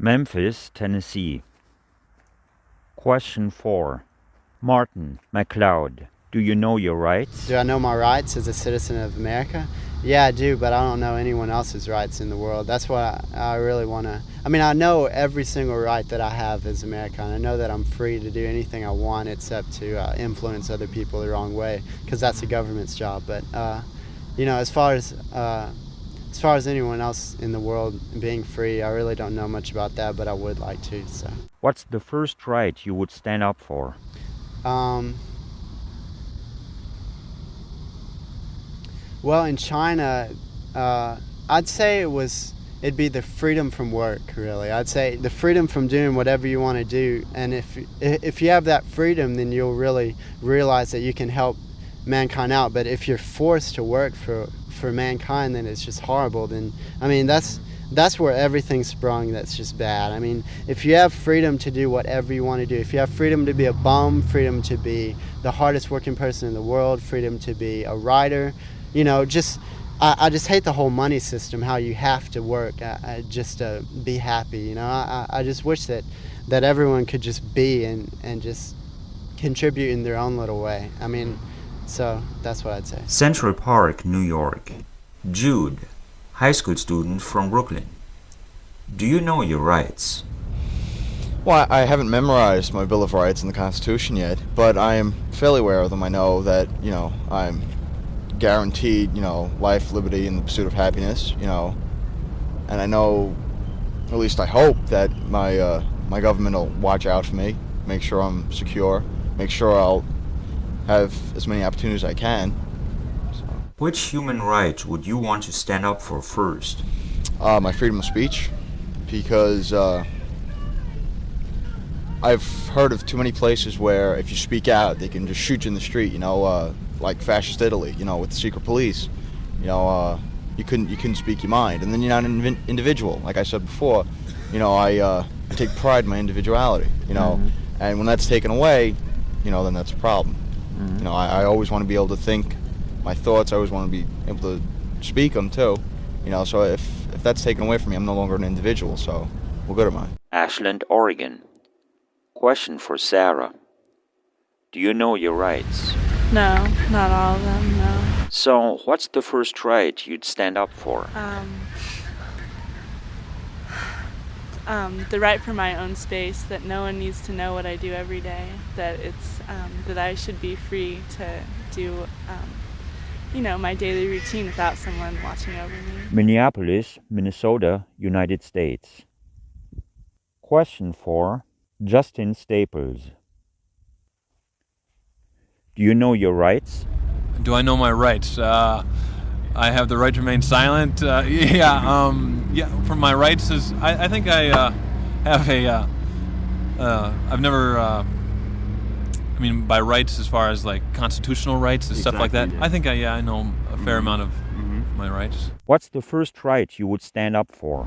Memphis, Tennessee. Question 4. Martin McLeod, do you know your rights? Do I know my rights as a citizen of America? Yeah, I do, but I don't know anyone else's rights in the world. That's what I really want to... I mean, I know every single right that I have as American. I know that I'm free to do anything I want except to influence other people the wrong way, because that's the government's job. But, you know, as far as anyone else in the world being free, I really don't know much about that, but I would like to, so... What's the first right you would stand up for? Well, in China, I'd say it'd be the freedom from work, really. I'd say the freedom from doing whatever you want to do, and if you have that freedom, then you'll really realize that you can help mankind out. But if you're forced to work for mankind, then it's just horrible. Then, I mean, that's where everything's sprung that's just bad. I mean, if you have freedom to do whatever you want to do, if you have freedom to be a bum, freedom to be the hardest working person in the world, freedom to be a writer, you know, I just hate the whole money system, how you have to work just to be happy, you know. I just wish that everyone could just be and just contribute in their own little way. I mean, so that's what I'd say. Central Park, New York. Jude, high school student from Brooklyn. Do you know your rights? Well, I haven't memorized my Bill of Rights and the Constitution yet, but I am fairly aware of them. I know that, you know, I'm guaranteed, you know, life, liberty, and the pursuit of happiness, you know, and I know, at least I hope, that my government will watch out for me, make sure I'm secure, make sure I'll have as many opportunities as I can. So. Which human right would you want to stand up for first? My freedom of speech, because I've heard of too many places where if you speak out, they can just shoot you in the street, you know, like fascist Italy, you know, with the secret police. You know, you couldn't speak your mind, and then you're not an individual. Like I said before, you know, I take pride in my individuality, you know, and when that's taken away, you know, then that's a problem. You know, I always want to be able to think my thoughts. I always want to be able to speak them too, you know. So if that's taken away from me, I'm no longer an individual. So what good am I? Ashland, Oregon. Question for Sarah. Do you know your rights? No, not all of them, no. So, what's the first right you'd stand up for? The right for my own space, that no one needs to know what I do every day, that it's that I should be free to do, you know, my daily routine without someone watching over me. Minneapolis, Minnesota, United States. Question 4. Justin Staples. Do you know your rights? Do I know my rights? I have the right to remain silent. For my rights is, I think I have a, I've never, I mean, by rights as far as like constitutional rights and stuff like that, I think I know a fair amount of my rights. What's the first right you would stand up for?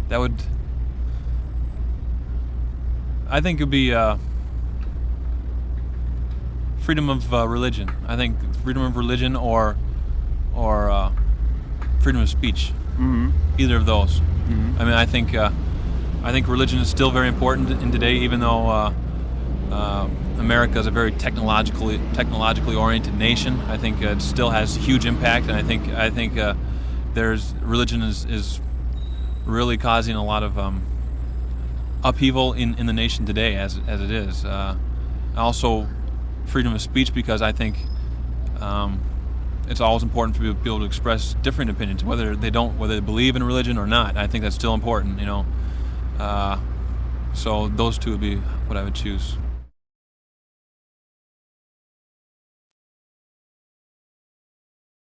That would... I think it would be freedom of religion. I think freedom of religion or freedom of speech. Either of those. I mean, I think religion is still very important in today, even though America is a very technologically oriented nation. I think it still has huge impact, and I think religion is really causing a lot of upheaval in the nation today as it is. Also freedom of speech, because I think it's always important for people to be able to express different opinions, whether they believe in religion or not. I think that's still important, you know. So those two would be what I would choose.